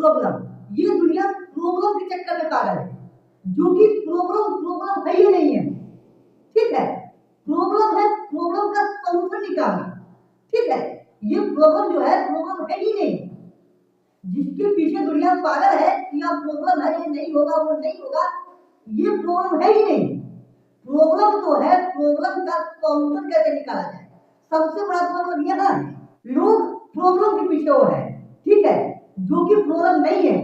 Problem, ये दुनिया problem के चक्कर में पागल है, जो कि प्रॉब्लम है ही नहीं है। ठीक है, प्रॉब्लम है प्रॉब्लम का सॉल्यूशन निकालना। ठीक है, ये प्रॉब्लम जो है प्रॉब्लम है ही नहीं। जिसके पीछे दुनिया पागल है कि अब प्रॉब्लम है, ये नहीं होगा वो नहीं होगा, ये प्रॉब्लम है ही नहीं। प्रॉब्लम तो है, प्रॉब्लम का सॉल्यूशन कैसे निकाला जाए, सबसे बड़ा प्रॉब्लम यह है। लोग प्रॉब्लम के पीछे हो है, ठीक है, जो कि प्रॉब्लम नहीं है।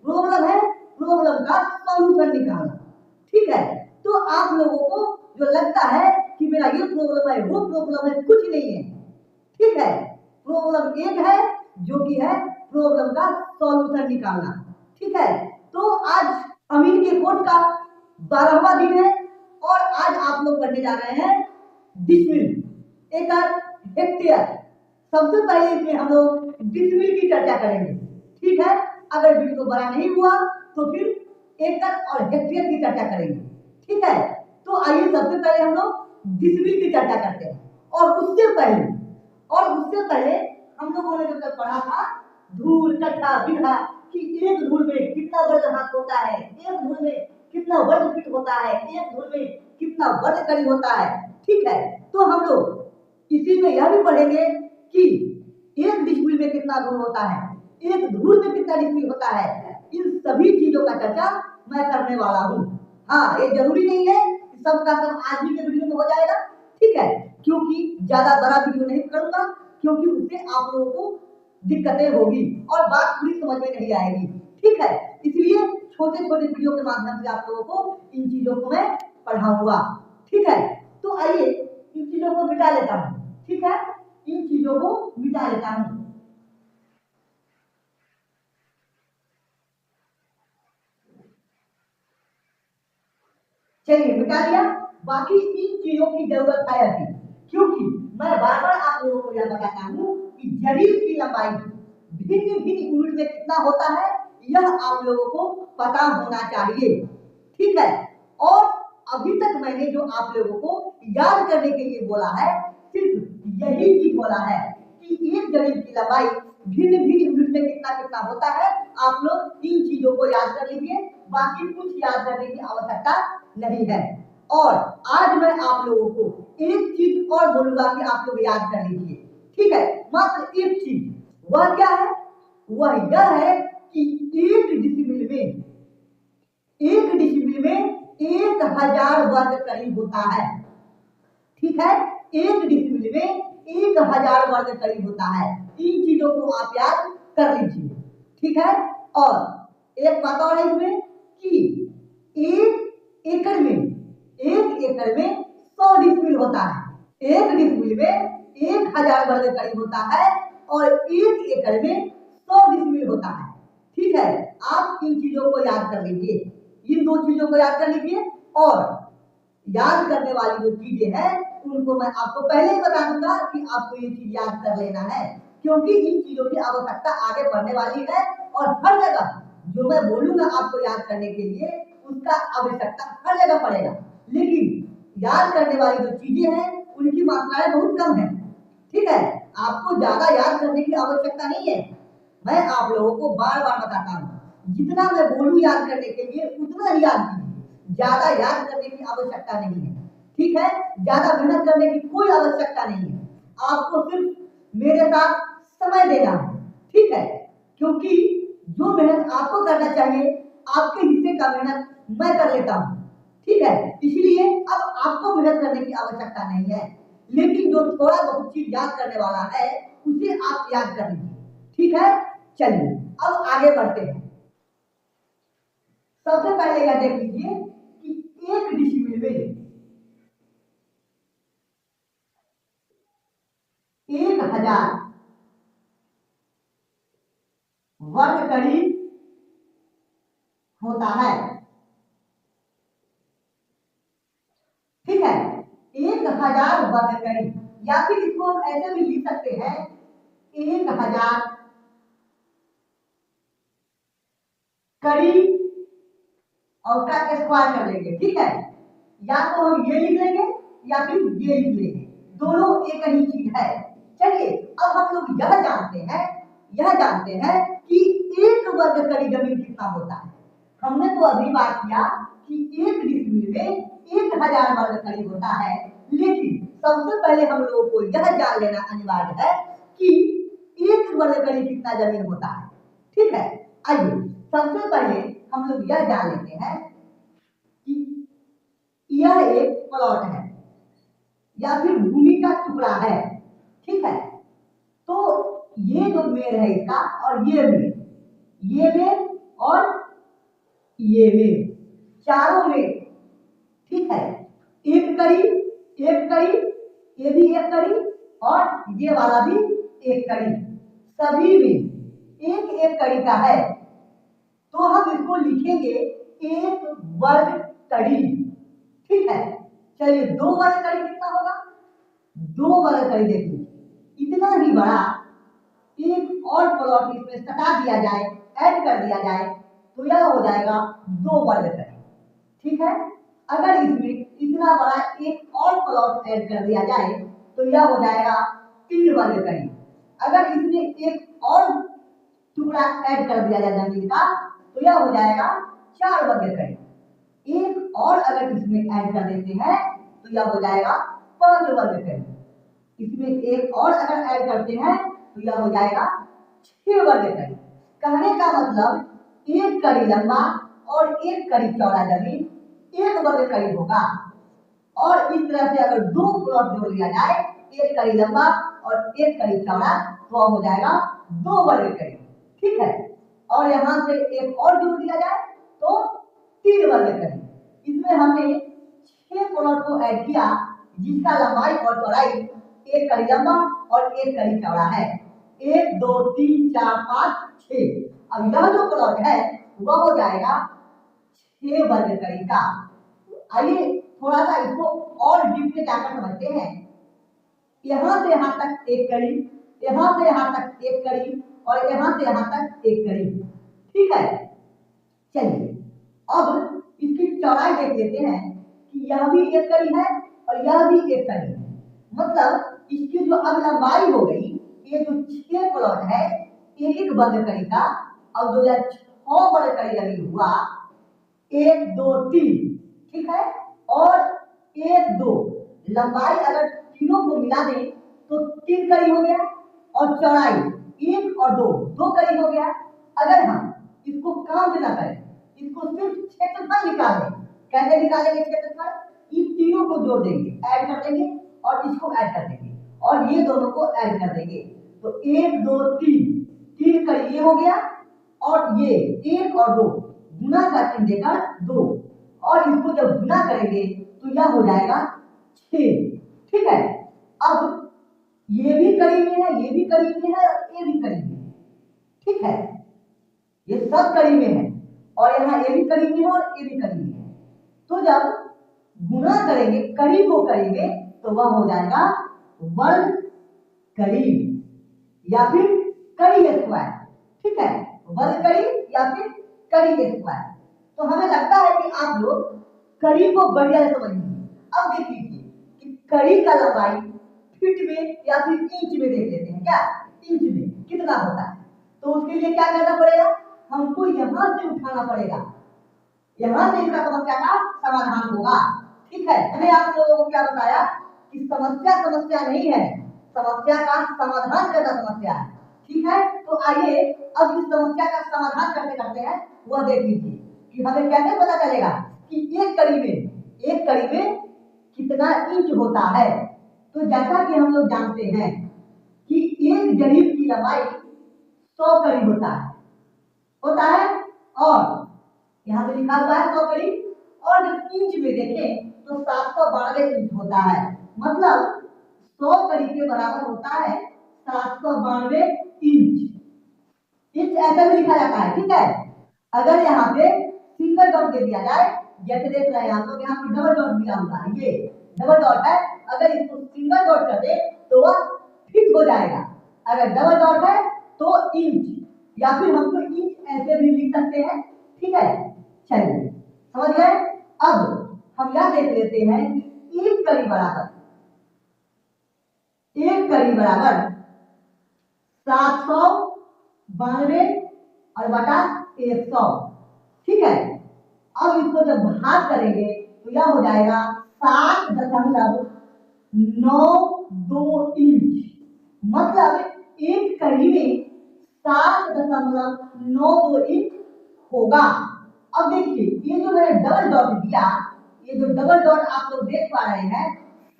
प्रॉब्लम है प्रॉब्लम का सॉल्यूशन निकालना। ठीक है, तो आप लोगों को जो लगता है कि मेरा ये प्रॉब्लम है वो प्रॉब्लम है, कुछ नहीं है। ठीक है, प्रॉब्लम एक है जो कि है प्रॉब्लम का सॉल्यूशन निकालना। ठीक है, तो आज अमीन के कोर्स का 12वां दिन है और आज आप लोग पढ़ने जा रहे हैं डिसमिल, एकड़, हेक्टेयर। सबसे पहले इसमें हम लोग डिसमिल की चर्चा करेंगे। ठीक है, अगर वीडियो बड़ा नहीं हुआ तो फिर एकड़ और हेक्टेयर की चर्चा करेंगे। ठीक है, तो आइए सबसे पहले हम लोग डिसमिल की चर्चा करते हैं। और उससे पहले हम लोगों ने जब तक पढ़ा था धूल, कट्ठा, बिगहा कि एक धूल में कितना वर्ग हाथ होता है, एक धूल में कितना वर्ग फीट होता है, एक धूल में कितना वर्ग कड़ी होता है। ठीक है, तो हम लोग इसी में यह भी पढ़ेंगे कि एक डिसमिल में कितना धूल होता है, एक धूल में कितना डिसमिल होता है। इन सभी चीजों का चर्चा मैं करने वाला हूँ। हाँ, ये जरूरी नहीं है कि सबका सब आज ही के वीडियो में हो जाएगा। ठीक है, क्योंकि ज्यादा बड़ा वीडियो नहीं करूंगा, क्योंकि उससे आप लोगों को दिक्कतें होगी और बात पूरी समझ में नहीं आएगी। ठीक है, इसलिए छोटे छोटे वीडियो के माध्यम से आप लोगों को इन चीजों को मैं पढ़ाऊंगा। ठीक है, तो आइए इन चीजों को मिटा लेता हूँ। ठीक है, इन चीजों को मिटा लेता हूँ। चलिए मिटा दिया। बाकी इन चीजों की जरूरत है अभी, क्योंकि मैं बार बार आप लोगों को यह बताता हूँ कि शरीर की लंबाई भिन्न भिन्न यूनिट में कितना होता है, यह आप लोगों को पता होना चाहिए। ठीक है, और अभी तक मैंने जो आप लोगों को याद करने के लिए बोला है, सिर्फ यही चीज बोला है कि एक शरीर की लंबाई भिन्न भिन्न यूनिट में कितना कितना होता है। आप लोग इन चीजों को याद कर लीजिए, बाकी कुछ याद करने की आवश्यकता नहीं है। और आज मैं आप लोगों को एक चीज और बोलूंगा कि आप लोग याद कर लीजिए। ठीक है, मात्र एक चीज, वह क्या है, वह यह है कि एक डिसिमिल में 1000 वर्ग करीब होता है। ठीक है, एक डिसिमिल में 1000 वर्ग करीब होता है। इन चीजों को आप याद कर लीजिए। ठीक है, और एक बात और है इसमें कि एक एकड़ में 100 डिसिमिल होता है। एक डिसिमिल में 1000 वर्ग करीब होता है और एक एकड़ में 100 डिसिमिल होता है। ठीक है, आप इन चीजों को याद कर लीजिए, इन दो चीजों को याद कर लीजिए। और याद करने वाली जो चीजें हैं उनको मैं आपको पहले ही बता दूंगा कि आपको ये चीज याद कर लेना है, क्योंकि इन चीजों की आवश्यकता आगे बढ़ने वाली है और हर जगह जो मैं बोलूंगा आपको याद करने के लिए उसका आवश्यकता हर जगह पड़ेगा। लेकिन याद करने वाली जो चीजें हैं उनकी मात्राएं बहुत कम है। ठीक है, आपको ज्यादा याद करने की आवश्यकता नहीं है। मैं आप लोगों को बार बार बताता हूँ, जितना मैं बोलूं याद करने के लिए उतना ही याद कीजिए, ज्यादा याद करने की आवश्यकता नहीं है। ठीक है, ज्यादा मेहनत करने की कोई आवश्यकता नहीं है, आपको सिर्फ मेरे साथ समय देना है। ठीक है, क्योंकि जो मेहनत आपको करना चाहिए आपके हिस्से का मेहनत मैं कर लेता हूँ। ठीक है, इसलिए अब आपको मेहनत करने की आवश्यकता नहीं है, लेकिन जो थोड़ा बहुत चीज याद करने वाला है उसे आप याद कर लीजिए। ठीक है, चलिए अब आगे बढ़ते हैं। सबसे पहले यह देख लीजिए कि एक डिसिमिल में 1000 वर्ग करीब होता है। ठीक है, 1000 वर्ग करीब, या फिर इसको हम ऐसे भी लिख सकते हैं 1000 करीब और का स्क्वायर कर लेंगे। ठीक है, या तो हम ये लिख लेंगे या फिर ये लिख लेंगे, दोनों एक ही चीज है। चलिए अब हम लोग यह जानते हैं कि एक वर्ग कड़ी जमीन कितना होता है। हमने तो अभी बात किया कि 1 डिसमिल में 1000 वर्ग कड़ी होता है, लेकिन सबसे पहले हम लोगों को यह जान लेना अनिवार्य है कि 1 वर्ग कड़ी कितना जमीन होता है। ठीक है, आइए सबसे पहले हम लोग यह जान लेते हैं कि यह एक प्लॉट है या फिर भूमि का टुकड़ा है। ठीक है, तो ये जो मेड़ है इसका और ये मेड़ और ये मेड़, चारों मेड़, ठीक है, एक कड़ी, ये भी एक कड़ी और ये वाला भी एक कड़ी, सभी में एक एक कड़ी का है। तो हम इसको लिखेंगे 1 वर्ग कड़ी। ठीक है, चलिए 2 वर्ग कड़ी कितना होगा। 2 वर्ग कड़ी देखिए, इतना ही बड़ा एक और प्लॉट इसमें सटा दिया जाए, ऐड कर दिया जाए, तो यह हो जाएगा 2 वर्ग कड़ी। ठीक है, अगर इसमें इतना बड़ा एक और प्लॉट ऐड कर दिया जाए तो यह हो जाएगा 3 वर्ग कड़ी। अगर इसमें एक और टुकड़ा ऐड कर दिया जाए जमीन का तो यह हो जाएगा 4 वर्ग कड़ी। एक और अगर इसमें ऐड कर देते हैं तो यह हो जाएगा 5 वर्ग कड़ी। इसमें एक और अगर ऐड करते हैं तो यह हो जाएगा 6 वर्ग कड़ी। कहने का मतलब 1 कड़ी लंबा और 1 कड़ी चौड़ा जमीन 1 वर्ग कड़ी होगा। और इस तरह से अगर 2 प्लॉट जोड़ लिया जाए, 1 कड़ी लंबा और 1 कड़ी चौड़ा, तो हो जाएगा 2 वर्ग कड़ी। ठीक है, और यहाँ से एक और जोड़ दिया जाए तो 3 वर्ग कड़ी। इसमें हमने 6 प्लॉट को ऐड किया जिसका लंबाई और चौड़ाई 1 कड़ी लंबा और 1 कड़ी चौड़ा है। 1 2 3 4 5 6। अब यह जो प्लॉट है वह हो जाएगा 6 वर्ग कड़ी का। आइए थोड़ा सा इसको और डीप में जाकर समझते हैं। यहाँ से यहाँ तक 1 कड़ी, यहाँ से यहाँ तक 1 कड़ी और यहाँ से यहाँ तक 1 कड़ी। ठीक है, चलिए अब इसकी चौड़ाई देख लेते हैं कि यह भी 1 कड़ी है और यह भी 1 कड़ी है। मतलब इसकी जो अब लंबाई हो गई, ये जो 6 प्लॉट है 1 वर्ग कड़ी का, अब जो 6 वर्ग कड़ी लगी हुआ 1 2 3। ठीक है, और 1 2 लंबाई अगर तीनों को मिला दें तो 3 कड़ी हो गया और चौड़ाई 1 और 2 कड़ी हो गया। अगर हम इसको काउंट ना करें, इसको सिर्फ क्षेत्रफल निकालें, कैसे निकालेंगे क्षेत्रफल, इन तीनों को जोड़ देंगे, ऐड कर देंगे और इसको ऐड कर देंगे और ये दोनों को ऐड कर देंगे तो 1 2 3 कड़ी ये हो गया और ये 1 और 2 गुना का चिन्ह देकर 2 और इसको जब गुना करेंगे तो यह हो जाएगा 6। ठीक है, अब ये भी कड़ी में है, ये भी कड़ी में है और ये भी कड़ी में है। ठीक है, ये सब कड़ी में है और यहाँ ये भी कड़ी में है और ये भी कड़ी में है। तो जब गुना करेंगे कड़ी को कड़ी में तो वह हो जाएगा वर्ग कड़ी या फिर कड़ी स्क्वायर। ठीक है, वर्ग कड़ी या फिर कड़ी स्क्वायर। तो हमें लगता है कि आप लोग कड़ी को बढ़िया से समझेंगे। अब देख लीजिए कि कड़ी का लंबाई फीट में या फिर इंच में देख लेते हैं। क्या इंच में कितना होता है, तो उसके लिए क्या करना पड़ेगा, हमको यहाँ से उठाना पड़ेगा, यहाँ से इसका समस्या का समाधान होगा। ठीक है, मैंने आप लोगों को क्या बताया कि समस्या नहीं है, समस्या का समाधान करना समस्या है। ठीक है, तो आइए अब इस समस्या का समाधान करते हैं वह देख लीजिए कि हमें कैसे पता चलेगा कि एक कड़ी में कितना इंच होता है। तो जैसा कि हम लोग जानते हैं कि एक जरीब की लंबाई 100 कड़ी होता है और यहाँ पे लिखा हुआ है 100 कड़ी और जब इंच में देखें तो 792 इंच होता है। मतलब 100 कड़ी के बराबर होता है 792 इंच। इंच ऐसा भी लिखा जाता है। ठीक है, अगर यहाँ पे सिंगल डॉट दे दिया जाए, जैसे देख रहे हैं आप लोग यहाँ पे डबल डॉट दिया हुआ है, ये डबल डॉट है, अगर इसको सिंगल डॉट कर दे तो वह फिट हो जाएगा। अगर डबल डॉट है तो इंच, या फिर हमको इंच ऐसे भी लिख सकते हैं। ठीक है, चलिए समझ गए। अब हम यह देख लेते हैं कि एक कड़ी बराबर 792 और बटा 100। ठीक है, अब इसको जब भाग करेंगे तो यह हो जाएगा 7.92 इंच। मतलब एक कड़ी में 7.92 इंच होगा। अब देखिए ये जो मैंने डबल डॉट दिया, ये जो डबल डॉट आप लोग देख पा रहे हैं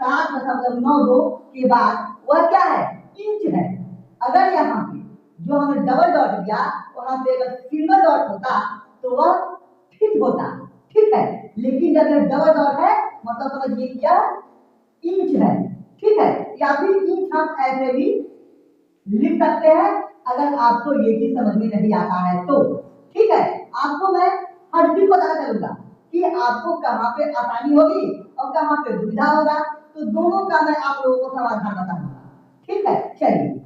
7.92 के बाद वह क्या है, इंच है। अगर यहाँ पे जो हमने डबल डॉट दिया वहां पे अगर सिंगल डॉट होता तो वह फीट होता। ठीक है, लेकिन जब ये डबल डॉट है मतलब समझिए क्या इंच है। ठीक है, या फिर इंच हम ऐसे भी लिख सकते हैं अगर आपको ये चीज समझ में नहीं आता है तो। ठीक है, आपको मैं हर चीज बताना चलूंगा कि आपको कहाँ पे आसानी होगी और कहाँ पे दुविधा होगा, तो दोनों का मैं आप लोगों को समाधान बताऊंगा। ठीक है, चलिए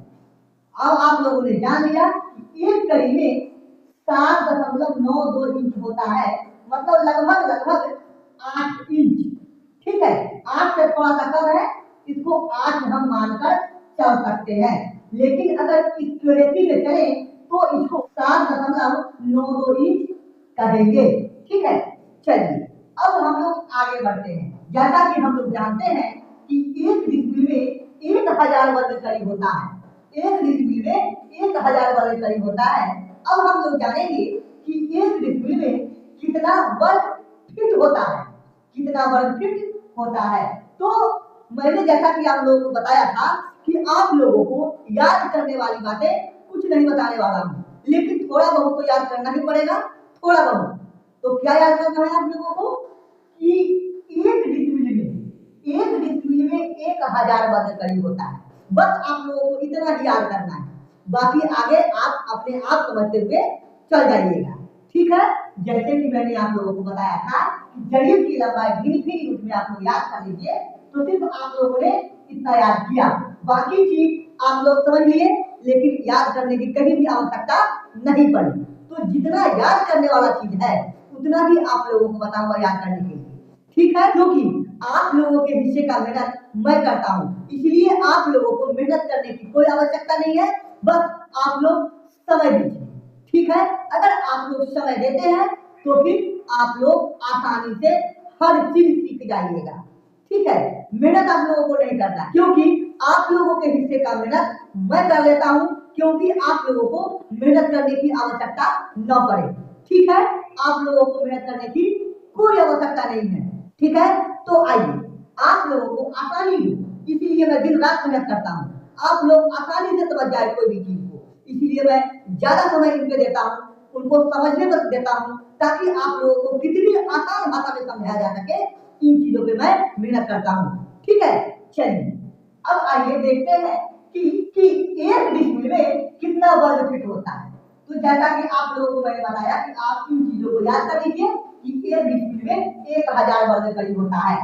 अब आप लोगों ने जान लिया कि एक कड़ी में 7.92 इंच होता है, मतलब लगभग 8 इंच। ठीक है, 8 से थोड़ा सा कम है, इसको 8 हम मानकर चल सकते हैं। लेकिन अगर एक्यूरेसी में चले तो इसको 7.92 इंच कहेंगे। ठीक है, चलिए अब हम लोग आगे बढ़ते हैं। जैसा कि हम लोग जानते हैं कि एक डिग्री में 1000 वर्ग कड़ी होता है, एक डिग्री में 1000 वर्ग कड़ी होता है। अब हम लोग जानेंगे कि एक डिग्री में कितना वर्ग फीट होता है, कितना वर्ग फीट होता है। तो मैंने जैसा कि आप लोगों को बताया था कि आप लोगों को याद करने वाली बातें कुछ नहीं बताने वाला हूँ, लेकिन थोड़ा बहुत तो याद करना ही पड़ेगा, थोड़ा बहुत। तो क्या याद करना है आप लोगों को कि एक डिग्री में 1000 वर्ग कड़ी होता है। बस आप लोगों को इतना ही याद करना है, बाकी आगे आप अपने आप समझते हुए चल जाइएगा। ठीक है, जैसे कि मैंने आप लोगों को बताया था कि जड़ीब की लंबाई गिनती रूप में आप लोग याद कर लीजिए, तो सिर्फ आप लोगों ने इतना याद किया, बाकी चीज आप लोग समझ लिए, लेकिन याद करने की कहीं भी आवश्यकता नहीं पड़ी। तो जितना याद करने वाला चीज है उतना ही आप लोगों को बताऊंगा याद करने के लिए। ठीक है, क्योंकि आप लोगों के हिस्से का मेहनत मैं करता हूँ, इसलिए आप लोगों को मेहनत करने की कोई आवश्यकता नहीं है, बस आप लोग समय दीजिए। ठीक है, अगर आप लोग समय देते हैं तो फिर आप लोग आसानी से हर चीज सीख जाइएगा। ठीक है, मेहनत आप लोगों को नहीं करना, क्योंकि आप लोगों के हिस्से का मेहनत मैं कर लेता हूँ, क्योंकि आप लोगों को मेहनत करने की आवश्यकता न पड़े। ठीक है, आप लोगों को मेहनत करने की कोई आवश्यकता नहीं है। ठीक है, तो आइए आप लोगों को आसानी हो, इसीलिए मैं दिन रात मेहनत करता हूँ, आप लोग आसानी से समझ जाए कोई भी चीज को, इसलिए मैं ज्यादा समय इनके देता हूँ, उनको समझने पर देता हूँ, ताकि आप लोगों को कितनी आसान भाषा में समझाया जा सके, इन चीजों पे मैं मेहनत करता हूँ। ठीक है, चलिए अब आइए देखते हैं कि एक डिग्री में कितना वर्ग फीट होता है। तो जैसा कि आप लोगों को मैंने बताया कि आप इन चीजों को याद कर लीजिए कि एक डिग्री में 1000 वर्ग कड़ी होता है।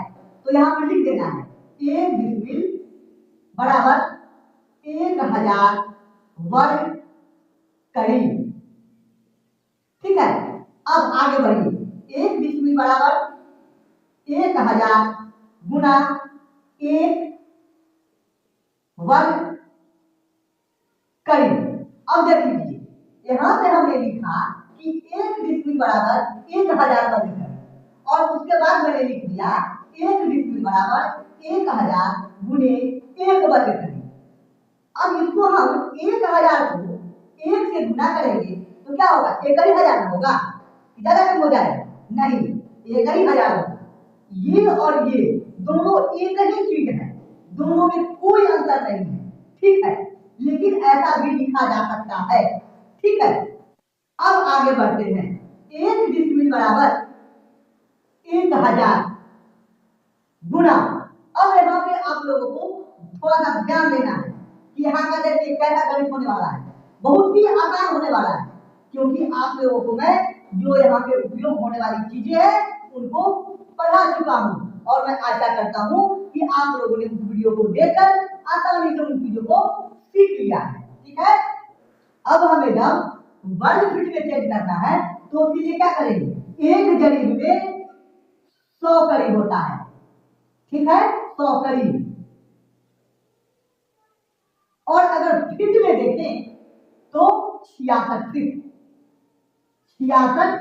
तो यहाँ पे लिख देना है एक डिग्री बराबर 1000 वर्ग कड़ी। ठीक है, अब आगे बढ़िए, एक डिग्री बराबर 1000 गुना 1 वर्ग कड़ी। अब देख लीजिए यहाँ से हमने लिखा कि एक डिग्री बराबर 1000 वर्ग कड़ी, और उसके बाद मैंने लिख दिया एक डिग्री बराबर 1000 गुने 1 वर्ग कड़ी। अब इसको हम 1000 को 1 से गुना करेंगे तो क्या होगा, 1000 होगा, ज्यादा कम हो जाएगा नहीं, 1000 होगा। ये और ये दोनों एक ही चीज है, दोनों में कोई अंतर नहीं है। ठीक है, लेकिन ऐसा भी लिखा जा सकता है। ठीक है, अब आगे बढ़ते हैं, एक डिग्री बराबर 1000 गुना। अब यहाँ पे आप लोगों को थोड़ा सा ध्यान देना है कि यहाँ का देखिए कैसा गणित होने वाला है, बहुत ही आसान होने वाला है, क्योंकि आप लोगों को मैं जो यहाँ पे उपयोग होने वाली चीजें हैं उनको पढ़ा चुका हूँ, और मैं आशा करता हूँ कि आप लोगों ने उस वीडियो को देखकर आसानी से उन चीजों को सीख लिया है। ठीक है, अब हमें जब वर्ग फीट में चेंज करना है तो उसके लिए क्या करेंगे, एक जरीब में 100 कड़ी होता है। ठीक है, 100 कड़ी। और अगर फीट में देखें तो 66 फीट। 66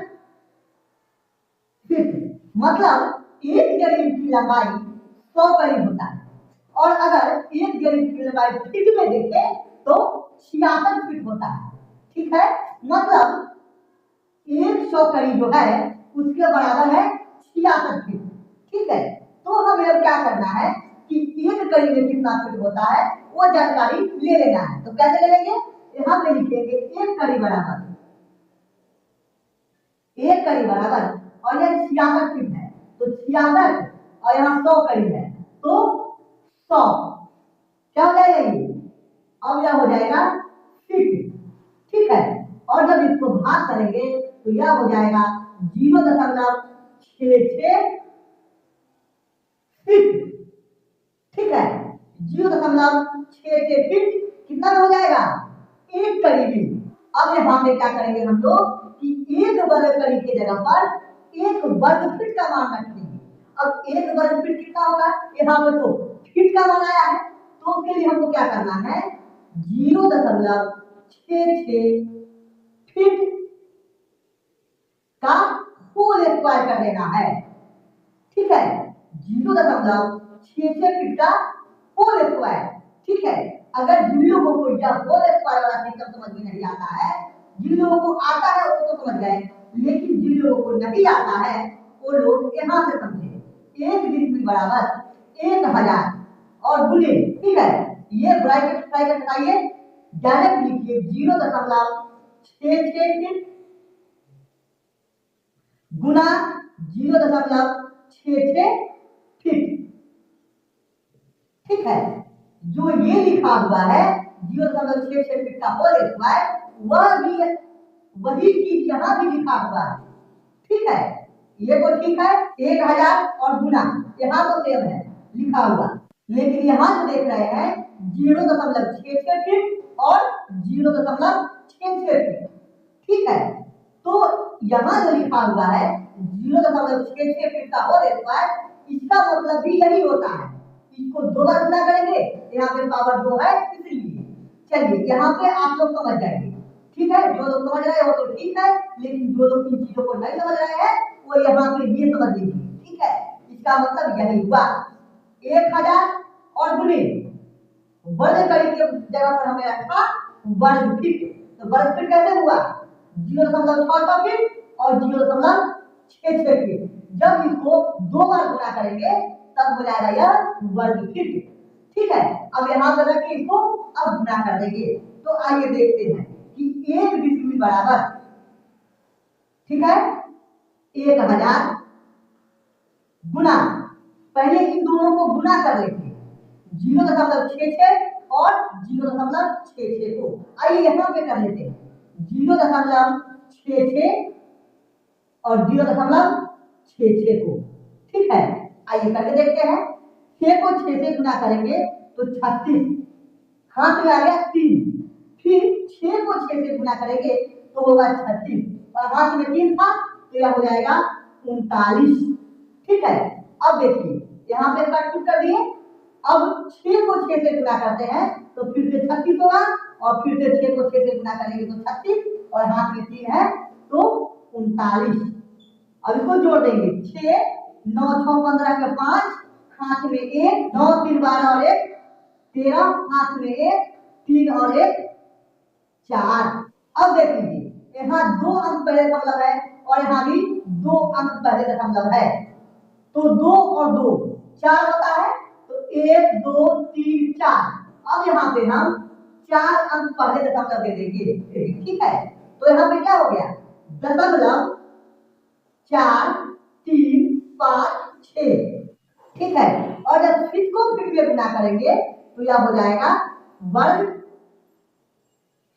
फीट। मतलब एक जरीब की लंबाई 100 करीब होता है, और अगर एक जरीब की लंबाई फीट में देखें तो 66 फीट होता है। ठीक है, मतलब 100 कड़ी जो है उसके बराबर है 66 फीट। ठीक है, तो हमें अब क्या करना है कि एक कड़ी में कितना फीट होता है वो जानकारी ले लेना है। तो कैसे ले लेंगे, यहाँ पे लिखेंगे एक कड़ी बराबर, एक कड़ी बराबर, और ये 66 फीट है तो 66, और यहाँ 100 कड़ी है तो 100, क्या हो जाएगा ये, अब यह हो जाएगा फीट। ठीक है, और जब इसको भाग करेंगे तो यह हो जाएगा 0.66 फीट। ठीक है, 0.66 फीट कितना हो जाएगा, एक कड़ी में। अब यहाँ पे क्या करेंगे हम लोग कि एक वर्ग कड़ी की जगह पर एक वर्ग फीट का मान रखेंगे। अब एक वर्ग फीट कितना होगा, यहाँ पे तो फीट का मान आया है, तो उसके लिए हमको क्या करना है, 0.66 फीट का होल स्क्वायर कर देना है। ठीक है, 0.66 फीट का होल स्क्वायर। ठीक है, अगर जिन लोगों को यह होल स्क्वायर वाला सिस्टम समझ में नहीं आता है, जिन लोगों को आता है वो तो समझ गए, लेकिन जिन लोगों को नहीं आता है वो लोग यहाँ से समझे। एक डिग्री बराबर 1000 और गुणे, ठीक है, ये ब्रैकेट हटाइए, डायरेक्ट लिखिए 0.66 फीट गुना 0.66 फीट। ठीक है, जो ये लिखा हुआ है 0.66 फीट का होल स्क्वायर, वह भी वही चीज यहाँ भी लिखा हुआ है। ठीक है, ये तो ठीक है, 1000 और गुना यहाँ तो सेम है लिखा हुआ, लेकिन यहाँ जो देख रहे हैं 0.66 फीट और 0.66 फीट। ठीक है, तो यहाँ जो लिखा हुआ है 0.66 फीट का होल स्क्वायर, इसका मतलब भी यही होता है। इसको दो बार गुना करेंगे, यहाँ पे पावर 2 है इसलिए। चलिए यहाँ पे आप लोग समझ जाएंगे। ठीक है, जो लोग समझ रहे हैं वो तो ठीक है, लेकिन जो लोग इन चीजों को नहीं समझ रहे हैं वो यहाँ पे ये समझ लीजिए। ठीक है, इसका मतलब यही हुआ 1000 और गुणे वर्ग कड़ी के जगह पर हमें रखा वर्ग फीट। तो वर्ग फीट कैसे हुआ, 0.66 फीट और 0.66 फीट। जब इसको दो बार गुना करेंगे तब हो जाएगा यह वर्ग फीट। ठीक है, अब यहाँ पर रख के इसको अब गुना कर देंगे। तो आइए देखते हैं कि एक डिग्री बराबर, ठीक है, 1000 गुना, पहले इन दोनों को गुना कर लेंगे 0.66 और 0.66 को। आइए यहाँ पे कर लेते हैं 0.66 और 0.66 को। ठीक है, आइए करके देखते हैं। 6 को 6 से गुना करेंगे तो 36, हाथ में आ गया 3, फिर 6 को 6 से गुना करेंगे तो होगा 36, और हाथ में 3 था तो यह हो जाएगा 39। ठीक है, अब देखिए यहाँ पे कट कर दिए। अब 6 को 6 से गुना करते हैं तो फिर से 36 होगा, और फिर से 6 को 6 से गुना करेंगे तो 36, और हाथ में 3 है तो 39। अब इसको जोड़ देंगे, 6 9 6 15 के 5, हाथ में 1, 9 3 12 और 1 13, हाथ में 1 3 और 1 4। अब देख लीजिए यहाँ 2 अंक पहले दशमलव है और यहाँ भी 2 अंक पहले दशमलव है, तो 2 और 2 4 होता है, तो 1 2 3 4। अब यहाँ पे हम 4 अंक पहले दशमलव दे देंगे। ठीक है, तो यहाँ पे क्या हो गया, दशमलव 4 3 5 6। ठीक है, और जब फीट को फीट में गुना करेंगे तो यह हो जाएगा वर्ग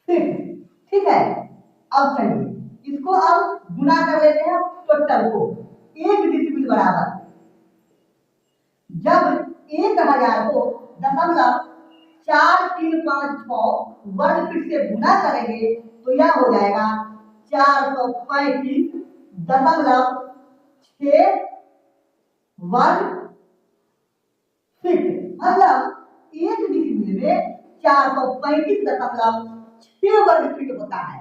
फीट। ठीक है, अब चलिए इसको अब गुना कर लेते हैं टोटल को, 1 डिसिबल बराबर, जब 1000 को 0.4356 वर्ग फीट से गुना करेंगे तो यह हो जाएगा 435.6 वर्ग फीट। मतलब 1 डिसिबल में 435.6 वर्ग फीट होता है।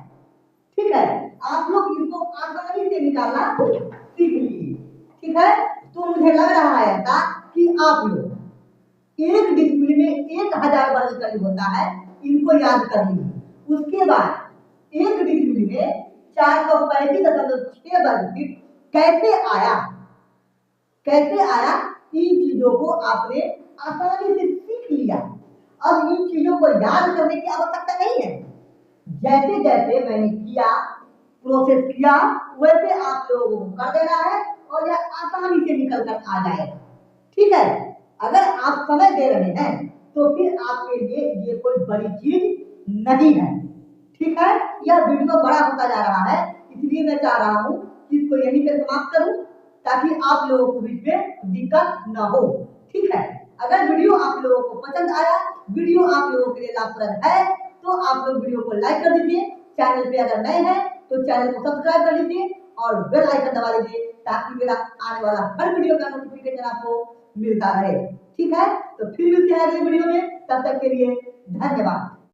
ठीक है, आप लोग इसको आसानी से निकालना सीख लीजिए। ठीक है, तो मुझे लग रहा है ऐसा कि आप लोग एक डिसिप्लिन में 1000 वर्ग करीब होता है, इनको याद कर लीजिए। उसके बाद एक डिसिप्लिन में 435.6 वर्ग फीट कैसे आया, कैसे आया, इन चीजों को आपने आसानी से सीख लिया। अब इन चीजों को याद करने की आवश्यकता नहीं है। जैसे जैसे मैंने किया, प्रोसेस किया, वैसे आप लोगों को कर देना है और यह आसानी से निकल कर आ जाएगा। ठीक है, अगर आप समय दे रहे हैं तो फिर आपके लिए ये कोई बड़ी चीज नहीं है। ठीक है, यह वीडियो बड़ा होता जा रहा है, इसलिए मैं चाह रहा हूँ कि इसको यहीं पे समाप्त करूं ताकि आप लोगों को बीच में दिक्कत न हो। ठीक है, अगर वीडियो आप लोगों को पसंद आया, वीडियो आप लोगों के लिए लाभप्रद है, तो आप लोग वीडियो को लाइक कर दीजिए। चैनल पे अगर नए हैं तो चैनल को सब्सक्राइब कर लीजिए और बेल आइकन दबा दीजिए ताकि मेरा आने वाला हर वीडियो का नोटिफिकेशन आपको मिलता रहे। ठीक है, तो फिर मिलते हैं अगले वीडियो में, तब तक के लिए धन्यवाद।